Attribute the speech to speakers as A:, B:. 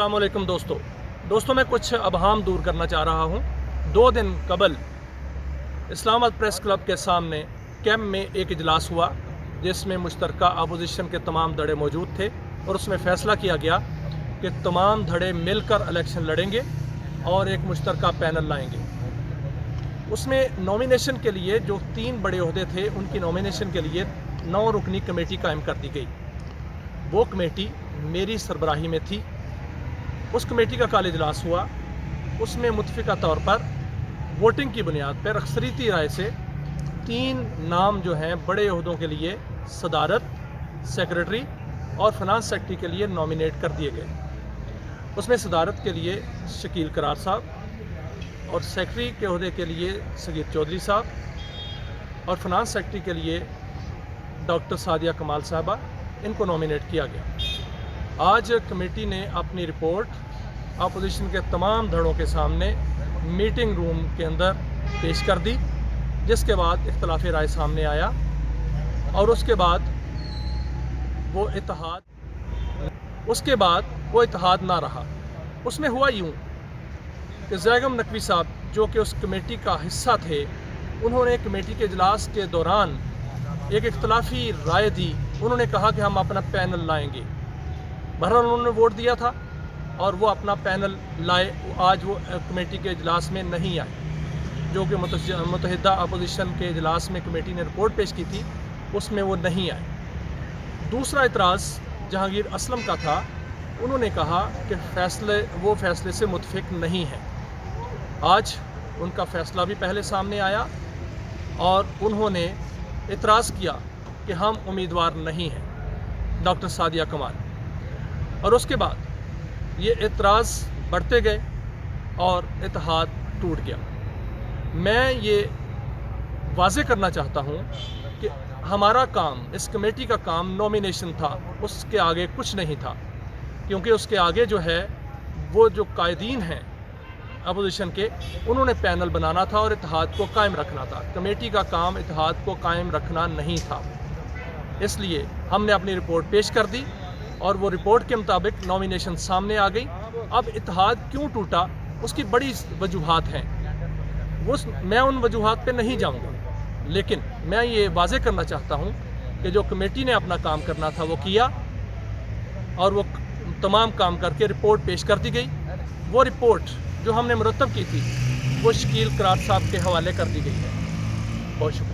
A: अस्सलाम वालेकुम दोस्तों मैं कुछ अबहाम दूर करना चाह रहा हूँ। 2 दिन कबल इस्लामाबाद प्रेस क्लब के सामने कैंप में एक इजलास हुआ जिसमें मुश्तरका अपोजिशन के तमाम धड़े मौजूद थे और उसमें फ़ैसला किया गया कि तमाम धड़े मिलकर इलेक्शन लड़ेंगे और एक मुश्तरका पैनल लाएंगे। उसमें नॉमिनेशन के लिए जो 3 बड़े ओहदे थे उनकी नॉमिनेशन के लिए 9 रुकनी कमेटी कायम कर दी गई। वो कमेटी मेरी सरबराही में थी। उस कमेटी का कल इजलास हुआ। उसमें मुतफ़िका तौर पर वोटिंग की बुनियाद पर अक्सरीती राय से 3 नाम जो हैं बड़े ओहदों के लिए सदारत, सेक्रेटरी और फाइनेंस सेक्रेटरी के लिए नॉमिनेट कर दिए गए। उसमें सदारत के लिए शकील करार साहब और सेक्रेटरी के ओहदे के लिए सगीर चौधरी साहब और फाइनेंस सेक्रेटरी के लिए डॉक्टर सादिया कमाल साहबा, इनको नॉमिनेट किया गया। आज कमेटी ने अपनी रिपोर्ट अपोजिशन के तमाम धड़ों के सामने मीटिंग रूम के अंदर पेश कर दी, जिसके बाद इख्तलाफ राय सामने आया और उसके बाद वो इत्तेहाद ना रहा। उसमें हुआ यूँ कि ज़ैगम नकवी साहब जो कि उस कमेटी का हिस्सा थे, उन्होंने कमेटी के इजलास के दौरान एक इख्तलाफी राय दी। उन्होंने कहा कि हम अपना पैनल लाएंगे। बहरहाल उन्होंने वोट दिया था और वो अपना पैनल लाए। आज वो कमेटी के इजलास में नहीं आए, जो कि मुत्तहिदा अपोजिशन के इजलास में कमेटी ने रिपोर्ट पेश की थी, उसमें वो नहीं आए। दूसरा इतराज़ जहांगीर असलम का था। उन्होंने कहा कि वो फैसले से मुतफिक नहीं है। आज उनका फ़ैसला भी पहले सामने आया और उन्होंने इतराज़ किया कि हम उम्मीदवार नहीं हैं, डॉक्टर सादिया कमाल। और उसके बाद ये इतराज़ बढ़ते गए और इत्तेहाद टूट गया। मैं ये वाज़े करना चाहता हूँ कि हमारा काम, इस कमेटी का काम नॉमिनेशन था, उसके आगे कुछ नहीं था, क्योंकि उसके आगे जो है वो जो कायदीन हैं अपोजिशन के, उन्होंने पैनल बनाना था और इत्तेहाद को कायम रखना था। कमेटी का काम इत्तेहाद को कायम रखना नहीं था। इसलिए हमने अपनी रिपोर्ट पेश कर दी और वो रिपोर्ट के मुताबिक नॉमिनेशन सामने आ गई। अब इत्तेहाद क्यों टूटा, उसकी बड़ी वजूहात हैं। मैं उन वजूहात पे नहीं जाऊंगा, लेकिन मैं ये वाज़े करना चाहता हूँ कि जो कमेटी ने अपना काम करना था वो किया और वो तमाम काम करके रिपोर्ट पेश कर दी गई। वो रिपोर्ट जो हमने मुरतब की थी वो शकील करार साहब के हवाले कर दी गई है। बहुत शुक्रिया।